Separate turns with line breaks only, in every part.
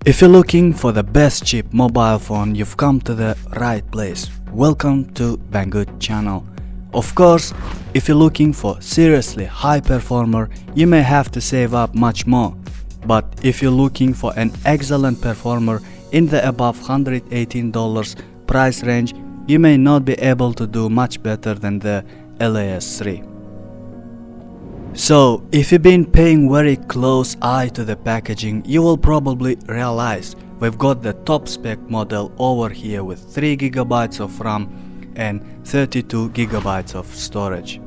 If you're looking for the best cheap mobile phone, you've come to the right place. Welcome to Banggood channel. Of course, if you're looking for seriously high performer, you may have to save up much more. But if you're looking for an excellent performer in the above $118 price range, you may not be able to do much better than the LES3. So, if you've been paying very close eye to the packaging, you will probably realize we've got the top spec model over here with 3 GB of RAM and 32 GB of storage.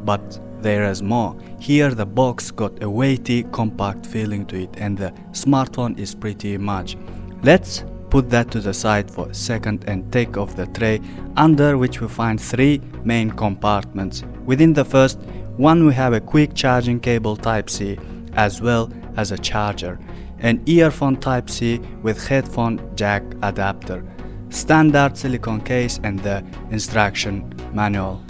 But there is more. Here the box got a weighty, compact feeling to it and the smartphone is pretty much. Let's put that to the side for a second and take off the tray, under which we find 3 main compartments. Within the first one we have a quick charging cable Type-C as well as a charger, an earphone Type-C with headphone jack adapter, standard silicone case and the instruction manual.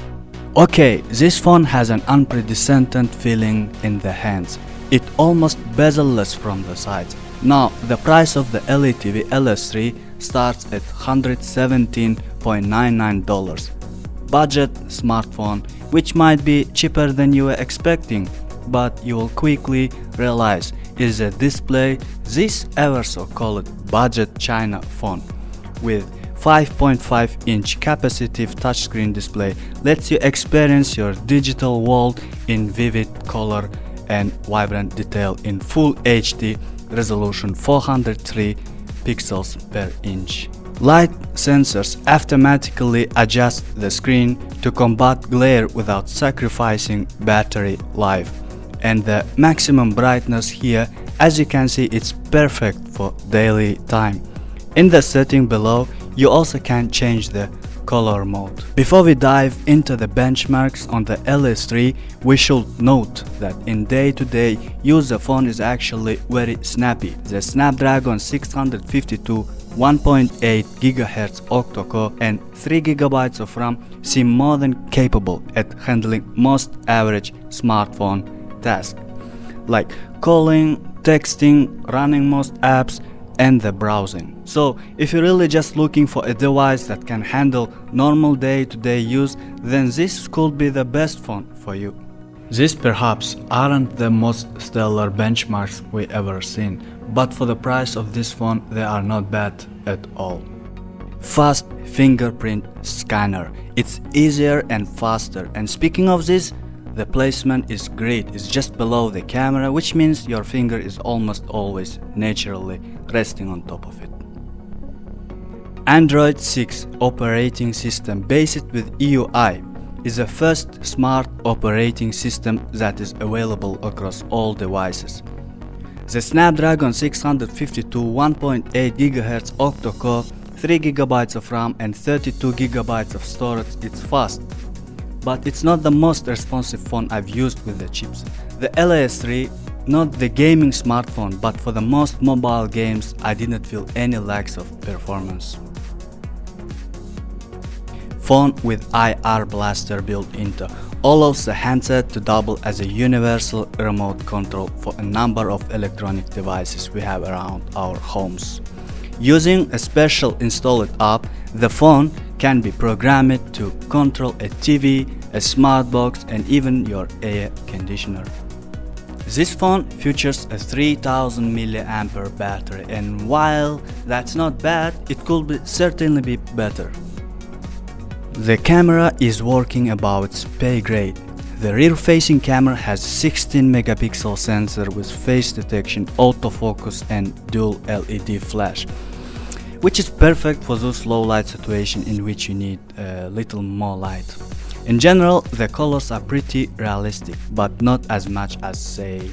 Okay, this phone has an unprecedented feeling in the hands. It almost bezel-less from the sides. Now, the price of the LETV LS3 starts at $117.99. Budget smartphone, which might be cheaper than you were expecting, but you will quickly realize is a display this ever so called budget China phone with 5.5-inch capacitive touchscreen display lets you experience your digital world in vivid color and vibrant detail in full HD resolution 403 pixels per inch. Light sensors automatically adjust the screen to combat glare without sacrificing battery life. And the maximum brightness here, as you can see, it's perfect for daily time. In the setting below, you also can change the color mode. Before we dive into the benchmarks on the LS3, we should note that in day-to-day use the phone is actually very snappy. The Snapdragon 652 1.8 GHz Octa-core and 3 GB of RAM seem more than capable at handling most average smartphone tasks like calling, texting, running most apps and the browsing. So if you're really just looking for a device that can handle normal day-to-day use, then this could be the best phone for you. These perhaps aren't the most stellar benchmarks we ever seen, but for the price of this phone they are not bad at all. Fast fingerprint scanner. It's easier and faster, and speaking of this, the placement is great. It's just below the camera, which means your finger is almost always naturally resting on top of it. Android 6 operating system based with EUI is the first smart operating system that is available across all devices. The Snapdragon 652 1.8 GHz Octa-core, 3 GB of RAM and 32 GB of storage. It's fast, but it's not the most responsive phone I've used with the chips. The LES3, not the gaming smartphone, but for the most mobile games I didn't feel any lacks of performance. Phone with IR blaster built into, allows the handset to double as a universal remote control for a number of electronic devices we have around our homes. Using a special installed app, the phone can be programmed to control a TV, a smart box and even your air conditioner. This phone features a 3000 mAh battery, and while that's not bad, it could certainly be better. The camera is working above its pay grade. The rear-facing camera has 16 megapixel sensor with face detection, autofocus and dual LED flash, which is perfect for those low light situations in which you need a little more light. In general, the colors are pretty realistic, but not as much as, say,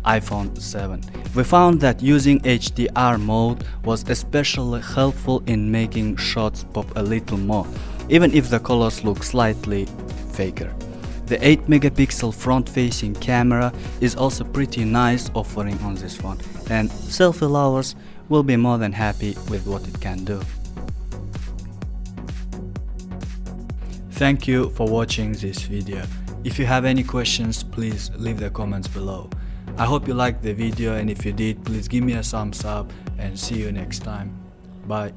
iPhone 7. We found that using HDR mode was especially helpful in making shots pop a little more, even if the colors look slightly faker. The 8 megapixel front-facing camera is also pretty nice offering on this phone, and selfie lovers will be more than happy with what it can do. Thank you for watching this video. If you have any questions, please leave the comments below. I hope you liked the video, and if you did, please give me a thumbs up and see you next time. Bye.